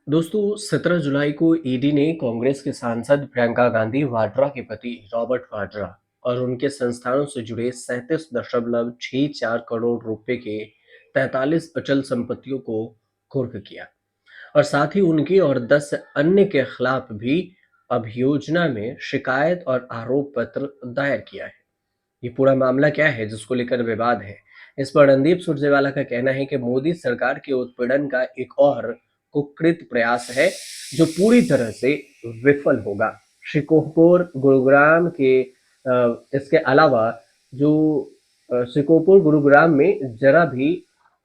दोस्तों 17 जुलाई को ईडी ने कांग्रेस के सांसद प्रियंका गांधी वाड्रा के पति रॉबर्ट वाड्रा और उनके संस्थानों से जुड़े 37.64 करोड़ रुपए के 43 अचल संपत्तियों को कुर्क किया और साथ ही उनके और 10 अन्य के खिलाफ भी अभियोजन में शिकायत और आरोप पत्र दायर किया है। ये पूरा मामला क्या है जिसको लेकर विवाद है? इस पर रणदीप सुरजेवाला का कहना है कि मोदी सरकार के उत्पीड़न का एक और कुकृत प्रयास है जो पूरी तरह से विफल होगा। शिकोहपुर गुरुग्राम के इसके अलावा जो शिकोहपुर गुरुग्राम में जरा भी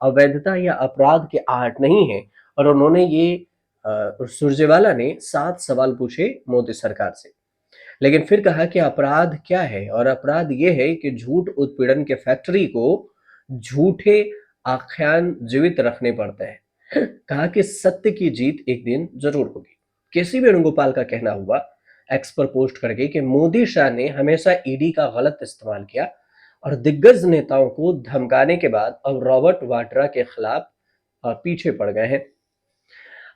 अवैधता या अपराध के आहट नहीं है और उन्होंने ये सुरजेवाला ने 7 सवाल पूछे मोदी सरकार से। लेकिन फिर कहा कि अपराध क्या है और अपराध ये है कि झूठ उत्पीड़न के फैक्ट्री को झूठे आख्यान जीवित रखने पड़ते हैं। कहा कि सत्य की जीत एक दिन जरूर होगी। केसी वेणुगोपाल का कहना हुआ एक्स पर पोस्ट करके कि मोदी शाह ने हमेशा ईडी का गलत इस्तेमाल किया और दिग्गज नेताओं को धमकाने के बाद अब रॉबर्ट वाड्रा के खिलाफ पीछे पड़ गए हैं।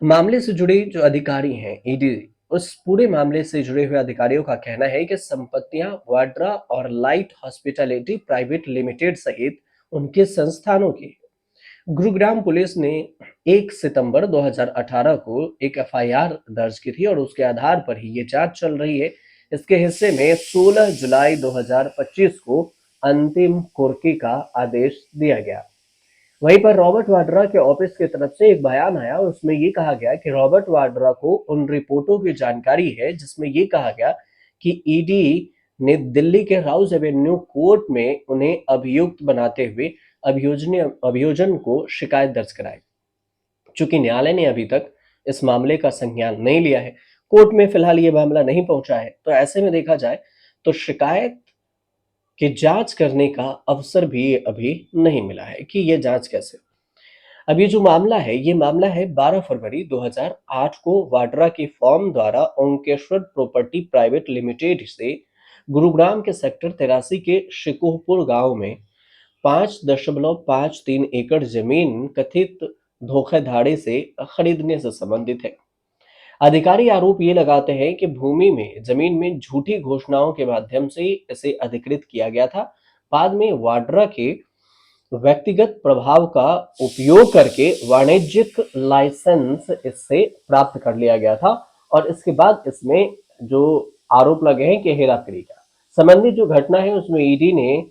मामले से जुड़े जो अधिकारी हैं ईडी, उस पूरे मामले से जुड़े हुए अधिकारियों का कहना है कि संपत्तियां वाड्रा और लाइट हॉस्पिटैलिटी प्राइवेट लिमिटेड सहित उनके संस्थानों की। गुरुग्राम पुलिस ने 1 सितंबर 2018 को एक एफआईआर दर्ज की थी और उसके आधार पर ही ये जांच चल रही है। इसके हिस्से में 16 जुलाई 2025 को अंतिम कुर्की का आदेश दिया गया। वहीं पर रॉबर्ट वाड्रा के ऑफिस की तरफ से एक बयान आया और उसमें ये कहा गया कि रॉबर्ट वाड्रा को उन रिपोर्टों की जानकारी है जिसमें ये कहा गया कि ईडी ने दिल्ली के राउज एवेन्यू कोर्ट में उन्हें अभियुक्त बनाते हुए अभियोजन को शिकायत दर्ज कराई। चूंकि न्यायालय ने अभी तक इस मामले का संज्ञान नहीं लिया है, कोर्ट में फिलहाल ये मामला नहीं पहुंचा है, तो ऐसे में देखा जाए तो शिकायत की जांच करने का अवसर भी अभी नहीं मिला है कि ये जांच कैसे। अब ये जो मामला है, ये मामला है 12 फरवरी 2008 को वाड्रा की फर्म द्वारा ओंकेश्वर प्रॉपर्टी प्राइवेट लिमिटेड से गुरुग्राम के सेक्टर 83 के शिकोहपुर गांव में 5.53 एकड़ जमीन कथित धोखाधड़ी से खरीदने से संबंधित है। अधिकारी आरोप ये लगाते हैं कि भूमि में जमीन में झूठी घोषणाओं के माध्यम से इसे अधिकृत किया गया था। बाद में वाड्रा के व्यक्तिगत प्रभाव का उपयोग करके वाणिज्यिक लाइसेंस इससे प्राप्त कर लिया गया था और इसके बाद इसमें जो आरोप लगे हैं कि हेराफेरी का संबंधित जो घटना है उसमें ईडी ने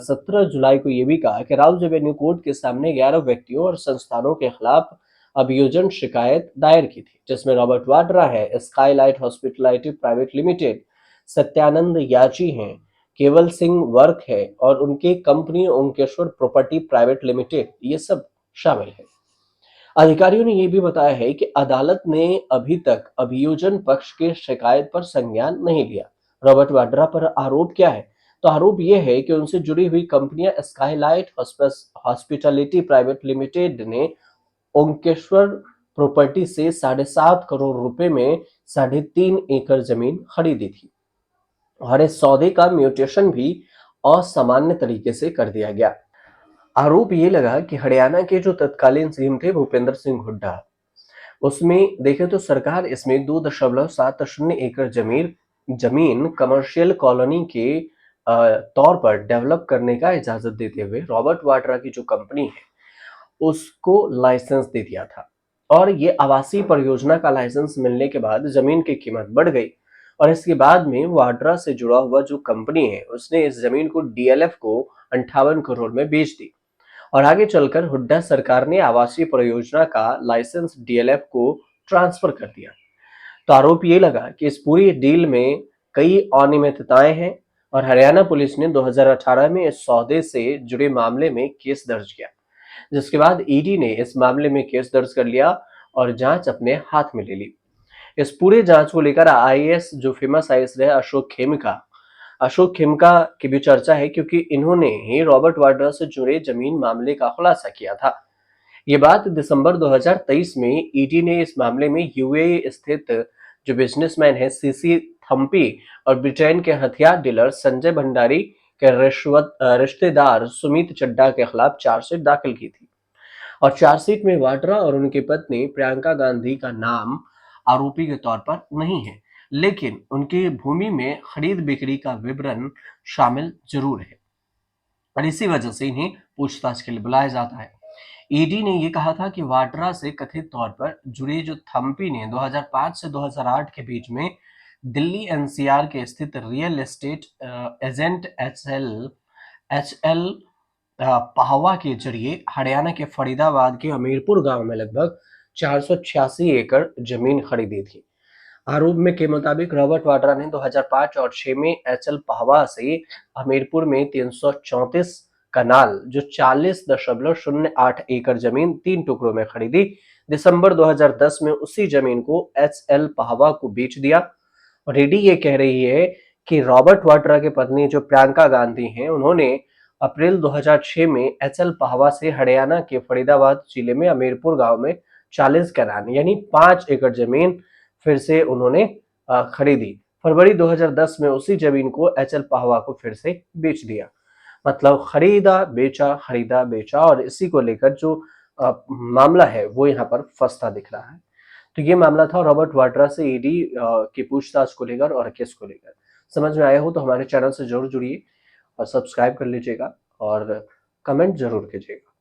17 जुलाई को यह भी कहा कि राउज एवेन्यू कोर्ट के सामने 11 व्यक्तियों और संस्थानों के खिलाफ अभियोजन शिकायत दायर की थी, जिसमें रॉबर्ट वाड्रा है, Skylight hospitality private limited, Satyanand याची हैं, केवल सिंह वर्क है और उनकी कंपनी ओंकेश्वर प्रॉपर्टी प्राइवेट लिमिटेड, ये सब शामिल है। अधिकारियों ने यह भी बताया है कि अदालत ने अभी तक अभियोजन पक्ष के शिकायत पर संज्ञान नहीं लिया। रॉबर्ट वाड्रा पर आरोप क्या है? तो आरोप यह है कि उनसे जुड़ी हुई कंपनियां स्काईलाइट हॉस्पिटैलिटी प्राइवेट लिमिटेड ने ओंकेश्वर प्रॉपर्टी से 7.5 करोड़ रुपए में 3.5 एकड़ जमीन खरीदी थी और इस सौदे का म्यूटेशन भी असामान्य तरीके से कर दिया गया। आरोप ये लगा कि हरियाणा के जो तत्कालीन सीएम थे भूपेंद्र सिंह हुड्डा, उसमें देखें तो सरकार इसमें 2.70 एकड़ जमीन कमर्शियल कॉलोनी के तौर पर डेवलप करने का इजाजत देते हुए रॉबर्ट वाड्रा की जो कंपनी है उसको लाइसेंस दे दिया था और ये आवासीय परियोजना का लाइसेंस मिलने के बाद जमीन की कीमत बढ़ गई और इसके बाद में वाड्रा से जुड़ा हुआ जो कंपनी है उसने इस जमीन को डीएलएफ को 58 करोड़ में बेच दी और आगे चलकर हुड्डा सरकार ने आवासीय परियोजना का लाइसेंस डीएलएफ को ट्रांसफर कर दिया। तो आरोप ये लगा कि इस पूरी डील में कई अनियमितताएं हैं और हरियाणा पुलिस ने 2018 में इस सौदे से जुड़े मामले में केस दर्ज किया, जिसके बाद ईडी ने इस मामले में केस दर्ज कर लिया और जांच अपने हाथ में ले ली। इस पूरे जांच को लेकर आईएएस जो फेमस आईएएस रहे अशोक खेमका की भी चर्चा है क्योंकि इन्होंने ही रॉबर्ट वाड्रा से जुड़े जमीन मामले का खुलासा किया था। ये बात दिसंबर 2023 में ईडी ने इस मामले में यूएई स्थित जो बिजनेसमैन है सीसी थम्पी और ब्रिटेन के हथियार डीलर संजय भंडारी के रिश्तेदार सुमित चड्डा के खिलाफ चार्जशीट दाखिल की थी। और चार्जशीट में वाड्रा और उनकी पत्नी प्रियंका गांधी का नाम आरोपी के तौर पर नहीं है, लेकिन उनकी भूमि में खरीद बिक्री का विवरण शामिल जरूर है और इसी वजह से इन्हें पूछताछ के लिए बुलाया जाता है। ईडी ने ये कहा था कि वाड्रा से कथित तौर पर जुड़ी जो थम्पी ने 2005 से 2008 के बीच में दिल्ली एनसीआर के स्थित real estate agent HL Pahwa के जरिए हरियाणा के फरीदाबाद के हमीरपुर गांव में लगभग 486 एकड़ जमीन खरीदी थी। आरोप में के मुताबिक रॉबर्ट वाड्रा ने 2005 और 6 में एचएल पाहवा से हमीरपुर में 334 कनाल जो 40.08 एकड़ जमीन 3 टुकड़ों में खरीदी। दिसंबर 2010 में उसी जमीन को एचएल पाहवा को बेच दिया और ईडी ये कह रही है कि रॉबर्ट वाड्रा की पत्नी जो प्रियंका गांधी हैं, उन्होंने अप्रैल 2006 में एचएल पाहवा से हरियाणा के फरीदाबाद जिले में हमीरपुर गांव में 40 कनाल यानी 5 एकड़ जमीन फिर से उन्होंने खरीदी। फरवरी 2010 में उसी जमीन को एचएल पाहवा को फिर से बेच दिया। मतलब खरीदा बेचा और इसी को लेकर जो मामला है वो यहाँ पर फंसता दिख रहा है। तो ये मामला था रॉबर्ट वाड्रा से ईडी की पूछताछ को लेकर और केस को लेकर। समझ में आया हो तो हमारे चैनल से जरूर जुड़िए और सब्सक्राइब कर लीजिएगा और कमेंट जरूर कीजिएगा।